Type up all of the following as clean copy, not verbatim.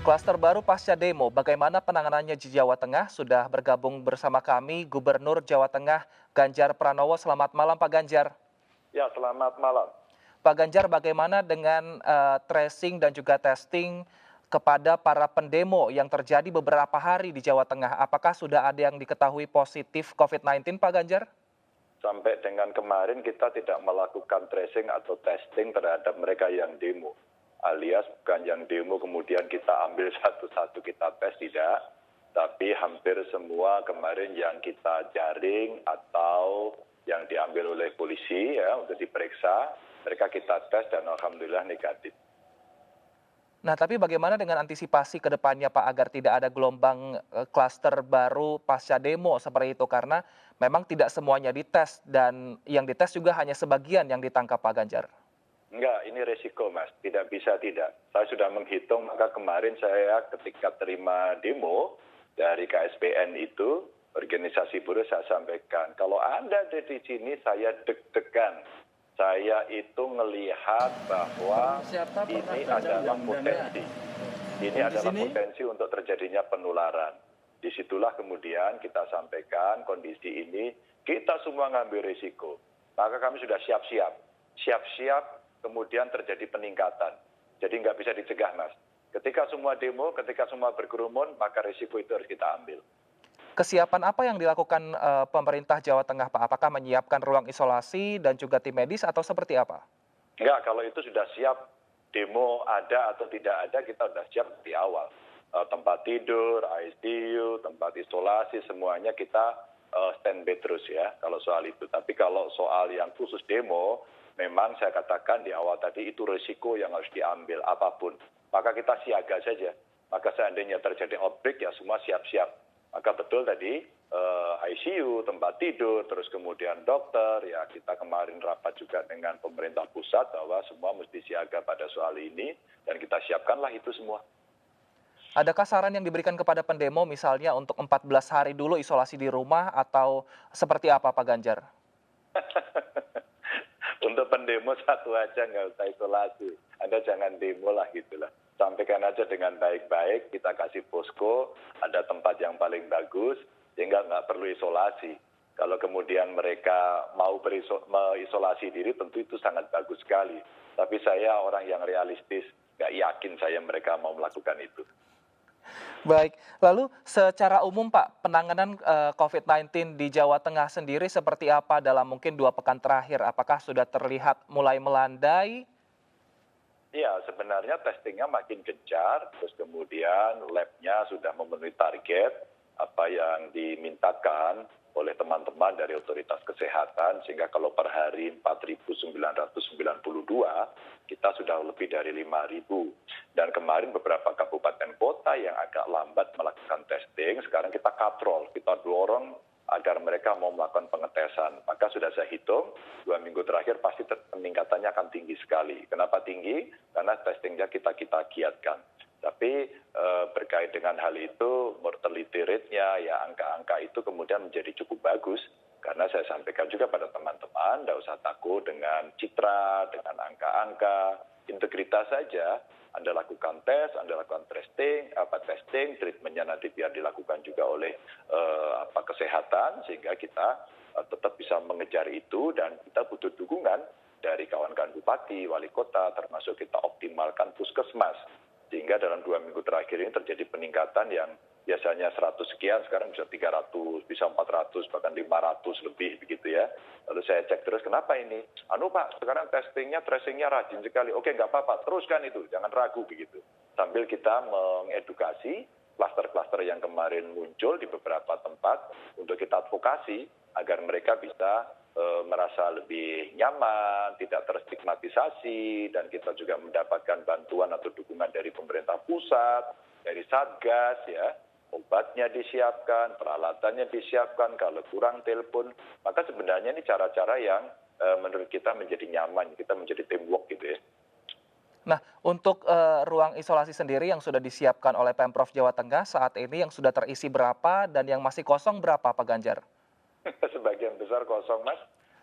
Klaster baru pasca demo, bagaimana penanganannya di Jawa Tengah? Sudah bergabung bersama kami Gubernur Jawa Tengah Ganjar Pranowo. Selamat malam Pak Ganjar. Ya, selamat malam. Pak Ganjar, bagaimana dengan tracing dan juga testing kepada para pendemo yang terjadi beberapa hari di Jawa Tengah? Apakah sudah ada yang diketahui positif COVID-19 Pak Ganjar? Sampai dengan kemarin kita tidak melakukan tracing atau testing terhadap mereka yang demo. Alias bukan yang demo kemudian kita ambil satu-satu kita tes, tidak. Tapi hampir semua kemarin yang kita jaring atau yang diambil oleh polisi ya untuk diperiksa, mereka kita tes dan alhamdulillah negatif. Nah, tapi bagaimana dengan antisipasi ke depannya Pak agar tidak ada gelombang klaster baru pasca demo seperti itu? Karena memang tidak semuanya dites dan yang dites juga hanya sebagian yang ditangkap Pak Ganjar. Enggak, ini resiko Mas, tidak bisa tidak. Saya sudah menghitung, maka kemarin saya ketika terima demo dari KSPN itu, organisasi buruh saya sampaikan, kalau Anda ada di sini saya deg-degan. Saya itu melihat bahwa ini adalah potensi. Ini adalah potensi untuk terjadinya penularan. Disitulah kemudian kita sampaikan kondisi ini, kita semua ngambil risiko. Maka kami sudah siap-siap. Siap-siap kemudian terjadi peningkatan. Jadi nggak bisa dicegah, Mas. Ketika semua demo, ketika semua berkerumun, maka risiko itu harus kita ambil. Kesiapan apa yang dilakukan pemerintah Jawa Tengah Pak? Apakah menyiapkan ruang isolasi dan juga tim medis atau seperti apa? Enggak, kalau itu sudah siap, demo ada atau tidak ada, kita sudah siap di awal. Tempat tidur, ICU, tempat isolasi, semuanya kita standby terus ya, kalau soal itu. Tapi kalau soal yang khusus demo, memang saya katakan di awal tadi itu risiko yang harus diambil apapun. Maka kita siaga saja. Maka seandainya terjadi outbreak ya semua siap-siap. Maka betul tadi ICU, tempat tidur, terus kemudian dokter, ya kita kemarin rapat juga dengan pemerintah pusat bahwa semua mesti siaga pada soal ini dan kita siapkanlah itu semua. Adakah saran yang diberikan kepada pendemo misalnya untuk 14 hari dulu isolasi di rumah atau seperti apa Pak Ganjar? Untuk pendemo satu aja nggak usah isolasi. Anda jangan demo lah gitulah. Sampaikan aja dengan baik-baik, kita kasih posko, ada tempat yang paling bagus, sehingga nggak perlu isolasi. Kalau kemudian mereka mau mengisolasi diri, tentu itu sangat bagus sekali. Tapi saya orang yang realistis, nggak yakin saya mereka mau melakukan itu. Baik, lalu secara umum Pak, penanganan COVID-19 di Jawa Tengah sendiri seperti apa dalam mungkin 2 pekan terakhir? Apakah sudah terlihat mulai melandai? Ya, sebenarnya testingnya makin gencar, terus kemudian labnya sudah memenuhi target apa yang dimintakan oleh teman-teman dari otoritas kesehatan, sehingga kalau per hari 4.992, kita sudah lebih dari 5.000. Dan kemarin beberapa kabupaten kota yang agak lambat melakukan testing, sekarang kita katrol, kita dorong agar mereka mau melakukan pengetesan. Maka sudah saya hitung, 2 minggu terakhir pasti peningkatannya akan tinggi sekali. Kenapa tinggi? Karena testingnya kita giatkan. Tapi berkait dengan hal itu, mortality rate-nya, ya angka-angka itu kemudian menjadi cukup bagus. Karena saya sampaikan juga pada teman-teman, tidak usah takut dengan citra, dengan angka-angka, integritas saja. Anda lakukan tes, Anda lakukan testing, treatmentnya nanti biar dilakukan juga oleh kesehatan, sehingga kita tetap bisa mengejar itu dan kita butuh dukungan dari kawan-kawan bupati, wali kota, termasuk kita optimalkan puskesmas. Sehingga dalam 2 minggu terakhir ini terjadi peningkatan yang biasanya 100 sekian, sekarang bisa 300, bisa 400, bahkan 500 lebih begitu ya. Lalu saya cek terus, kenapa ini? Pak, sekarang testingnya, tracingnya rajin sekali. Oke, nggak apa-apa, teruskan itu, jangan ragu begitu. Sambil kita mengedukasi klaster-klaster yang kemarin muncul di beberapa tempat untuk kita advokasi agar mereka bisa merasa lebih nyaman, tidak terstigmatisasi, dan kita juga mendapatkan bantuan atau dukungan dari pemerintah pusat, dari Satgas, ya, obatnya disiapkan, peralatannya disiapkan, kalau kurang telepon, maka sebenarnya ini cara-cara yang menurut kita menjadi nyaman, kita menjadi teamwork gitu ya. Nah, untuk ruang isolasi sendiri yang sudah disiapkan oleh Pemprov Jawa Tengah saat ini yang sudah terisi berapa dan yang masih kosong berapa Pak Ganjar? Sebagian besar kosong, Mas.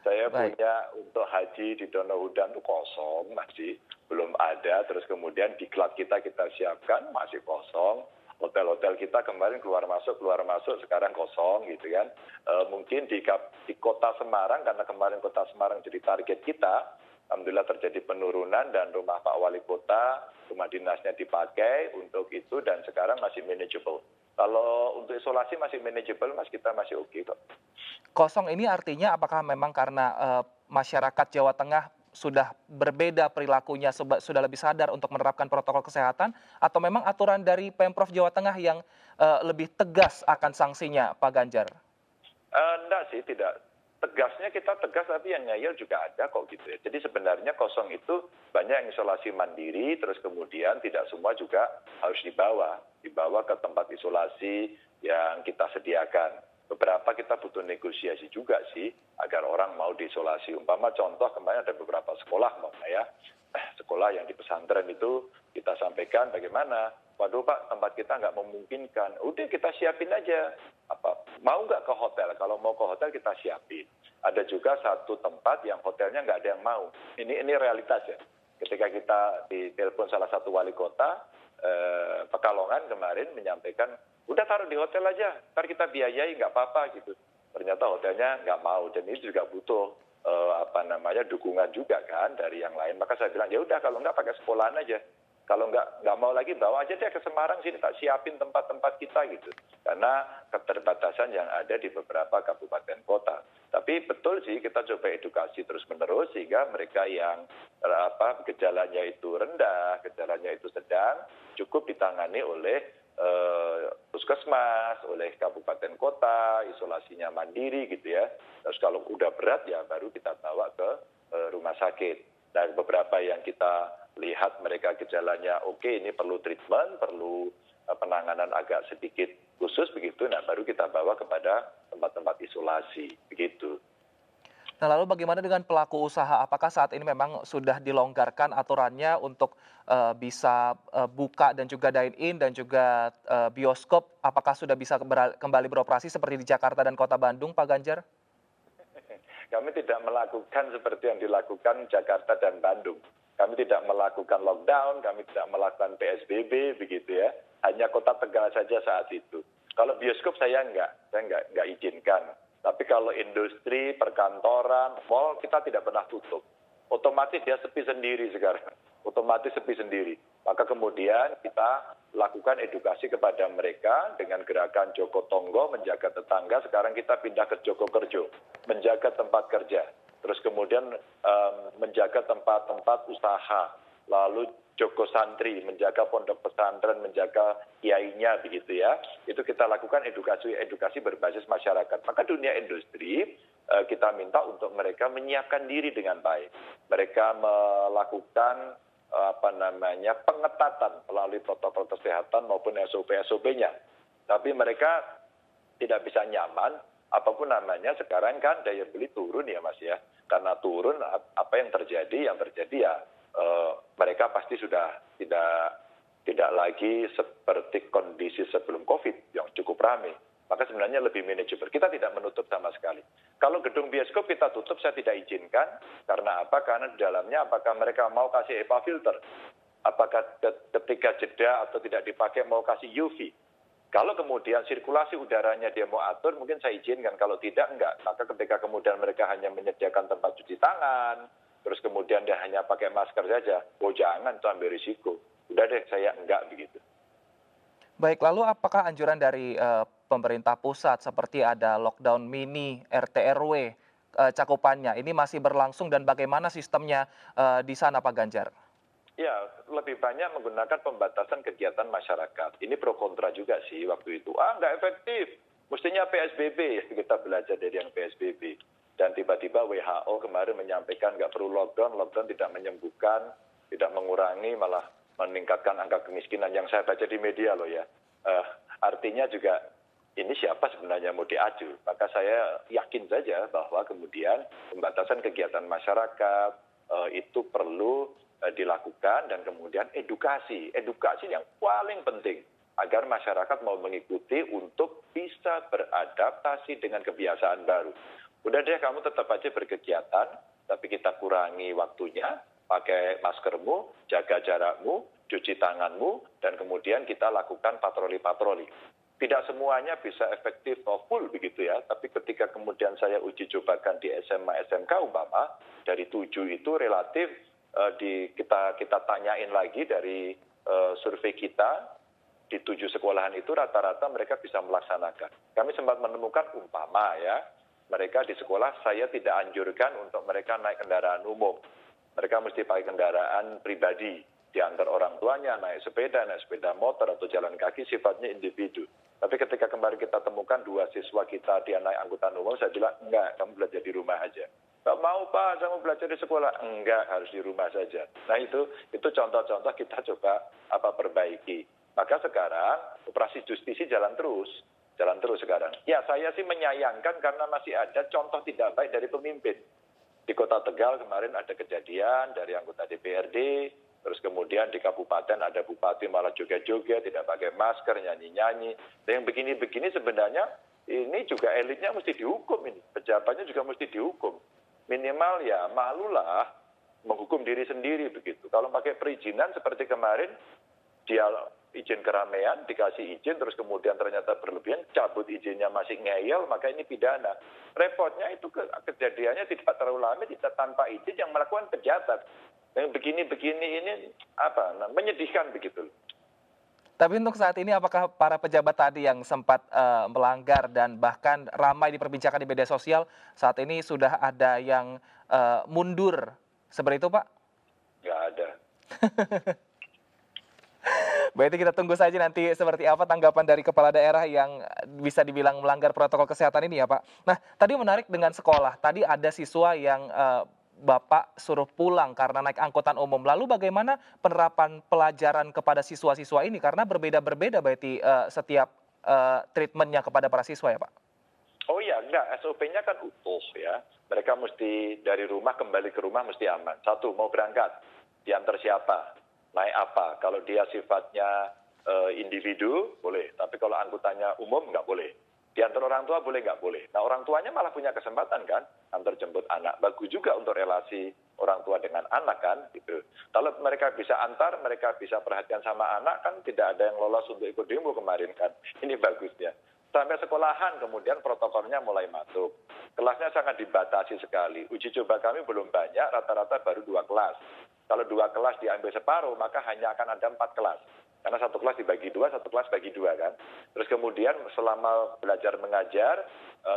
Saya Baik. punya untuk haji di Donohudan itu kosong, masih belum ada. Terus kemudian diklat kita siapkan, masih kosong. Hotel-hotel kita kemarin keluar masuk, sekarang kosong gitu kan. Mungkin di kota Semarang, karena kemarin kota Semarang jadi target kita, alhamdulillah terjadi penurunan dan rumah Pak Wali Kota, rumah dinasnya dipakai untuk itu dan sekarang masih manageable. Kalau untuk isolasi masih manageable, Mas, kita masih oke kok. Kosong ini artinya apakah memang karena masyarakat Jawa Tengah sudah berbeda perilakunya, sudah lebih sadar untuk menerapkan protokol kesehatan, atau memang aturan dari Pemprov Jawa Tengah yang lebih tegas akan sanksinya, Pak Ganjar? Enggak sih, tidak. Tegasnya kita tegas, tapi yang ngeyel juga ada kok gitu ya. Jadi sebenarnya kosong itu banyak yang isolasi mandiri, terus kemudian tidak semua juga harus dibawa ke tempat isolasi yang kita sediakan. Beberapa kita butuh negosiasi juga sih, agar orang mau diisolasi. Umpama contoh kemarin ada beberapa sekolah, sekolah yang di pesantren itu kita sampaikan bagaimana, waduh Pak, tempat kita nggak memungkinkan. Udah kita siapin aja. Mau nggak ke hotel? Kalau mau ke hotel kita siapin. Ada juga satu tempat yang hotelnya nggak ada yang mau. Ini realitas ya. Ketika kita ditelepon salah satu wali kota, Pekalongan kemarin menyampaikan, udah taruh di hotel aja, ntar kita biayai nggak apa-apa gitu. Ternyata hotelnya nggak mau, dan ini juga butuh dukungan juga kan dari yang lain. Maka saya bilang, ya udah kalau nggak pakai sekolahan aja. Kalau nggak mau lagi, bawa aja deh ke Semarang sini, tak siapin tempat-tempat kita gitu. Karena keterbatasan yang ada di beberapa kabupaten kota. Tapi betul sih kita coba edukasi terus-menerus sehingga mereka yang gejalanya itu rendah, gejalanya itu sedang, cukup ditangani oleh puskesmas, oleh kabupaten kota, isolasinya mandiri gitu ya. Terus kalau udah berat ya baru kita bawa ke rumah sakit. Dan beberapa yang kita lihat mereka gejalanya oke, ini perlu treatment, perlu penanganan agak sedikit khusus begitu, nah baru kita bawa kepada tempat-tempat isolasi begitu. Nah, lalu bagaimana dengan pelaku usaha? Apakah saat ini memang sudah dilonggarkan aturannya untuk bisa buka dan juga dine-in dan juga bioskop? Apakah sudah bisa kembali beroperasi seperti di Jakarta dan Kota Bandung, Pak Ganjar? Kami tidak melakukan seperti yang dilakukan Jakarta dan Bandung. Kami tidak melakukan lockdown, kami tidak melakukan PSBB begitu ya. Hanya Kota Tegal saja saat itu. Kalau bioskop saya nggak izinkan. Tapi kalau industri, perkantoran, mall kita tidak pernah tutup. Otomatis dia sepi sendiri sekarang. Otomatis sepi sendiri. Maka kemudian kita lakukan edukasi kepada mereka dengan gerakan Joko Tonggo, menjaga tetangga. Sekarang kita pindah ke Joko Kerjo, menjaga tempat kerja. Terus kemudian menjaga tempat-tempat usaha. Lalu Joko Santri, menjaga pondok pesantren, menjaga kiainya begitu ya. Itu kita lakukan edukasi berbasis masyarakat. Maka dunia industri kita minta untuk mereka menyiapkan diri dengan baik. Mereka melakukan pengetatan melalui protokol kesehatan maupun SOP-SOP-nya. Tapi mereka tidak bisa nyaman, apapun namanya sekarang kan daya beli turun ya Mas ya. Karena turun apa yang terjadi? Yang terjadi ya mereka pasti sudah tidak lagi seperti kondisi sebelum COVID yang cukup ramai. Maka sebenarnya lebih manajeble. Kita tidak menutup sama sekali. Kalau gedung bioskop kita tutup, saya tidak izinkan. Karena apa? Karena di dalamnya apakah mereka mau kasih HEPA filter? Apakah ketika jeda atau tidak dipakai mau kasih UV? Kalau kemudian sirkulasi udaranya dia mau atur, mungkin saya izinkan. Kalau tidak, enggak. Maka ketika kemudian mereka hanya menyediakan tempat cuci tangan, terus kemudian dia hanya pakai masker saja, oh jangan, itu ambil risiko. Udah deh, saya enggak begitu. Baik, lalu apakah anjuran dari pemerintah pusat seperti ada lockdown mini, RT/RW, cakupannya ini masih berlangsung dan bagaimana sistemnya di sana, Pak Ganjar? Ya, lebih banyak menggunakan pembatasan kegiatan masyarakat. Ini pro kontra juga sih waktu itu. Nggak efektif. Mestinya PSBB, kita belajar dari yang PSBB. Dan tiba-tiba WHO kemarin menyampaikan nggak perlu lockdown tidak menyembuhkan, tidak mengurangi, malah meningkatkan angka kemiskinan yang saya baca di media loh ya. Artinya juga ini siapa sebenarnya mau diaju. Maka saya yakin saja bahwa kemudian pembatasan kegiatan masyarakat itu perlu dilakukan dan kemudian edukasi yang paling penting. agar masyarakat mau mengikuti untuk bisa beradaptasi dengan kebiasaan baru. Udah deh kamu tetap aja berkegiatan, tapi kita kurangi waktunya, pakai maskermu, jaga jarakmu, cuci tanganmu, dan kemudian kita lakukan patroli-patroli. Tidak semuanya bisa efektif atau full begitu ya, tapi ketika kemudian saya uji cobakan di SMA SMK umpama, dari 7 itu relatif kita tanyain lagi dari survei kita, di 7 sekolahan itu rata-rata mereka bisa melaksanakan. Kami sempat menemukan umpama ya, mereka di sekolah saya tidak anjurkan untuk mereka naik kendaraan umum. Mereka mesti pakai kendaraan pribadi, diantar orang tuanya, naik sepeda motor atau jalan kaki, sifatnya individu. Tapi ketika kemarin kita temukan 2 siswa kita, dia naik angkutan umum, saya bilang, enggak, kamu belajar di rumah aja. Enggak mau Pak, saya mau belajar di sekolah. Enggak, harus di rumah saja. Nah itu contoh-contoh kita coba perbaiki. Maka sekarang operasi justisi jalan terus sekarang. Ya saya sih menyayangkan karena masih ada contoh tidak baik dari pemimpin. Di Kota Tegal kemarin ada kejadian dari anggota DPRD, terus kemudian di kabupaten ada bupati malah joget-joget, tidak pakai masker, nyanyi-nyanyi. Dan yang begini-begini sebenarnya ini juga elitnya mesti dihukum ini, pejabatnya juga mesti dihukum. Minimal ya malulah menghukum diri sendiri begitu. Kalau pakai perizinan seperti kemarin, dia izin keramaian, dikasih izin, terus kemudian ternyata berlebihan, cabut izinnya masih ngeyel, maka ini pidana. Repotnya itu kejadiannya tidak terlalu lama, tidak tanpa izin yang melakukan pejabat. Yang begini-begini ini menyedihkan begitu. Tapi untuk saat ini apakah para pejabat tadi yang sempat melanggar dan bahkan ramai diperbincangkan di media sosial, saat ini sudah ada yang mundur seperti itu Pak? Nggak ada. Berarti kita tunggu saja nanti seperti apa tanggapan dari kepala daerah yang bisa dibilang melanggar protokol kesehatan ini ya Pak. Nah tadi menarik dengan sekolah, tadi ada siswa yang Bapak suruh pulang karena naik angkutan umum. Lalu bagaimana penerapan pelajaran kepada siswa-siswa ini? Karena berbeda-berbeda berarti setiap treatmentnya kepada para siswa ya Pak? Oh iya, enggak. SOP-nya kan utuh ya. Mereka mesti dari rumah kembali ke rumah mesti aman. 1, mau berangkat, diantar siapa, naik apa. Kalau dia sifatnya individu, boleh. Tapi kalau angkutannya umum, nggak boleh. Diantar orang tua boleh nggak boleh. Nah orang tuanya malah punya kesempatan kan, antar jemput anak. Bagus juga untuk relasi orang tua dengan anak kan. Gitu. Kalau mereka bisa antar, mereka bisa perhatian sama anak kan tidak ada yang lolos untuk ikut demo kemarin kan. Ini bagusnya. Sampai sekolahan kemudian protokolnya mulai masuk. Kelasnya sangat dibatasi sekali. Uji coba kami belum banyak, rata-rata baru 2 kelas. Kalau 2 kelas diambil separuh, maka hanya akan ada 4 kelas. Karena 1 kelas dibagi 2, 1 kelas bagi 2 kan. Terus kemudian selama belajar mengajar,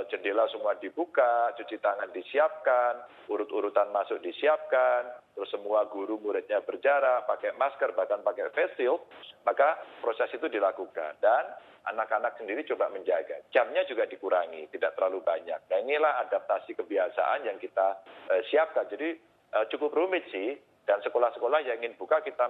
jendela semua dibuka, cuci tangan disiapkan, urut-urutan masuk disiapkan, terus semua guru muridnya berjarak, pakai masker, bahkan pakai face shield, maka proses itu dilakukan. Dan anak-anak sendiri coba menjaga. Jamnya juga dikurangi, tidak terlalu banyak. Nah inilah adaptasi kebiasaan yang kita siapkan. Jadi cukup rumit sih. Dan sekolah-sekolah yang ingin buka kita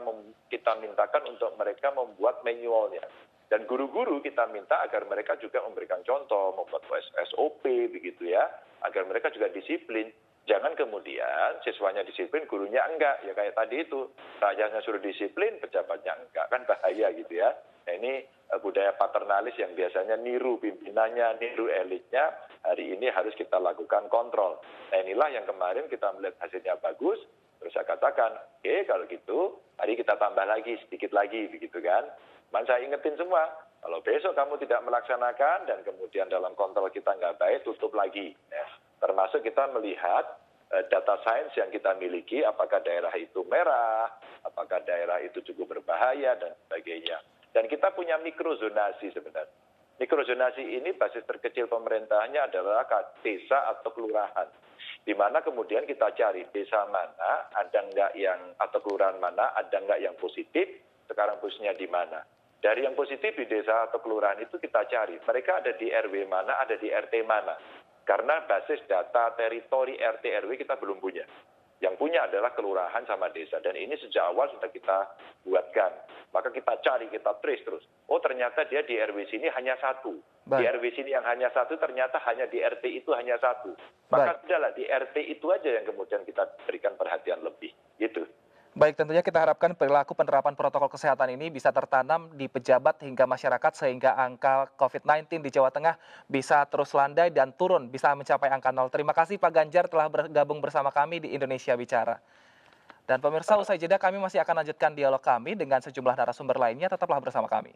mintakan untuk mereka membuat manualnya. Dan guru-guru kita minta agar mereka juga memberikan contoh, membuat SOP begitu ya, agar mereka juga disiplin. Jangan kemudian siswanya disiplin, gurunya enggak. Ya kayak tadi itu, rakyatnya suruh disiplin, pejabatnya enggak. Kan bahaya gitu ya. Nah ini budaya paternalis yang biasanya niru pimpinannya, niru elitnya, hari ini harus kita lakukan kontrol. Nah inilah yang kemarin kita melihat hasilnya bagus. Terus saya katakan, oke kalau gitu, hari kita tambah lagi, sedikit lagi, begitu kan. Saya ingetin semua, kalau besok kamu tidak melaksanakan dan kemudian dalam kontrol kita nggak baik, tutup lagi. Ya. Termasuk kita melihat data sains yang kita miliki, apakah daerah itu merah, apakah daerah itu cukup berbahaya, dan sebagainya. Dan kita punya mikrozonasi sebenarnya. Mikrozonasi ini basis terkecil pemerintahnya adalah desa atau kelurahan. Di mana kemudian kita cari desa mana, ada nggak yang, atau kelurahan mana, ada nggak yang positif, sekarang posisinya di mana. Dari yang positif di desa atau kelurahan itu kita cari, mereka ada di RW mana, ada di RT mana. Karena basis data teritori RT RW kita belum punya. Yang punya adalah kelurahan sama desa. Dan ini sejak awal sudah kita buatkan. Maka kita cari, kita trace terus. Oh ternyata dia di RW sini hanya 1. Di RW sini yang hanya 1 ternyata hanya di RT itu hanya 1. Maka sudahlah di RT itu aja yang kemudian kita berikan perhatian lebih. Gitu. Baik, tentunya kita harapkan perilaku penerapan protokol kesehatan ini bisa tertanam di pejabat hingga masyarakat sehingga angka COVID-19 di Jawa Tengah bisa terus landai dan turun, bisa mencapai angka nol. Terima kasih Pak Ganjar telah bergabung bersama kami di Indonesia Bicara. Dan pemirsa, usai jeda kami masih akan lanjutkan dialog kami dengan sejumlah narasumber lainnya, tetaplah bersama kami.